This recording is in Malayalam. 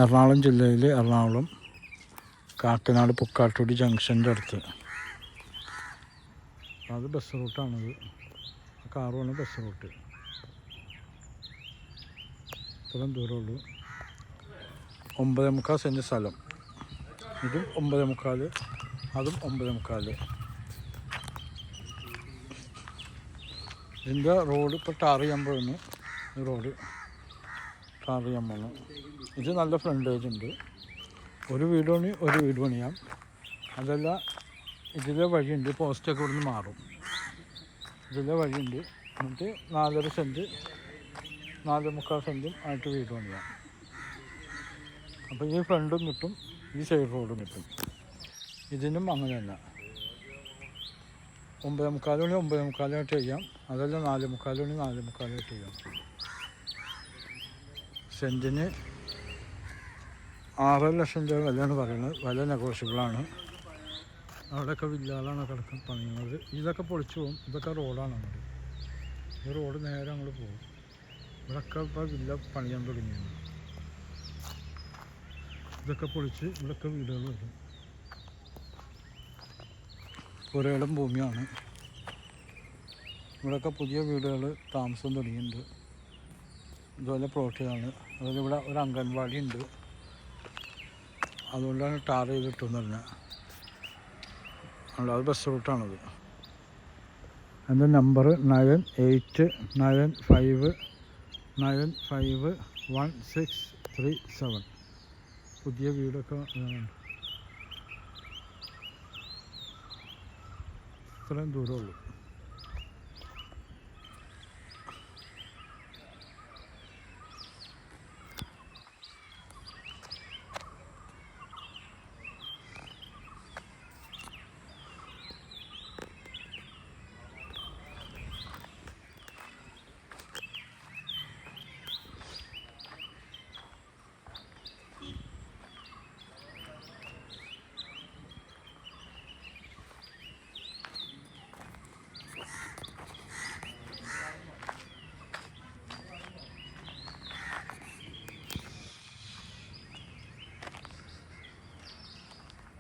എറണാകുളം ജില്ലയിൽ എറണാകുളം കാക്കനാട് പുക്കാട്ടുടി ജംഗ്ഷൻ്റെ അടുത്ത്. അത് ബസ് റൂട്ടാണത്. കാറുമാണ് ബസ് റൂട്ട്. ഇത്രയും ദൂരമുള്ളൂ. 9.25 സെൻറ്റ് സ്ഥലം. ഇതും 9.25, അതും 9.25. ഇതിൻ്റെ റോഡ് ഇപ്പോൾ ടാർ ചെയ്യാൻ പോകുന്നു. ഈ റോഡ് ടാർ ചെയ്യാൻ പോകുന്നു. ഇത് നല്ല ഫ്രണ്ടേജ് ഉണ്ട്. ഒരു വീട് പണിയാം. അതല്ല, ഇതിലെ വഴിയുണ്ട്. പോസ്റ്റൊക്കെ ഇവിടുന്ന് മാറും. ഇതിലെ വഴിയുണ്ട്. എന്നിട്ട് 4.5 സെൻറ്റ് 4.25 സെൻറ്റും ആയിട്ട് വീട് പണിയാം. അപ്പോൾ ഈ ഫ്രണ്ടും കിട്ടും, ഈ സൈഡ് റോഡും കിട്ടും. ഇതിനും അങ്ങനെ തന്നെ 9.25 9.25 ചെയ്യാം. അതല്ല 4.25 4.25 ചെയ്യാം. സെൻറ്റിന് 6 ലക്ഷം രൂപ വിലയാണ് പറയുന്നത്. വില നെഗോഷ്യബിളാണ്. അവിടെയൊക്കെ വില്ലകളാണ് പണിയുന്നത്. ഇതൊക്കെ പൊളിച്ചു പോകും. ഇതൊക്കെ റോഡാണ്. അങ്ങോട്ട് ഈ റോഡ് നേരെ അങ്ങോട്ട് പോകും. ഇവിടെയൊക്കെ ഇപ്പോൾ വില്ല പണിയാൻ തുടങ്ങിയാണ്. ഇതൊക്കെ പൊളിച്ച് ഇവിടെയൊക്കെ വീടുകൾ വരും. ഒരിടം ഭൂമിയാണ്. ഇവിടെയൊക്കെ പുതിയ വീടുകൾ താമസം തുടങ്ങിയിട്ടുണ്ട്. ഇതുപോലെ പ്ലോട്ടുകളാണ്. അതുപോലെ ഇവിടെ ഒരു അംഗൻവാടി ഉണ്ട്. അതുകൊണ്ടാണ് ടാർ ചെയ്തിട്ടെന്ന് പറഞ്ഞാൽ. അത് ബസ് റൂട്ടാണത്. എൻ്റെ നമ്പർ 9895951637. പുതിയ വീടൊക്കെ ഇത്രയും ദൂരമുള്ളൂ.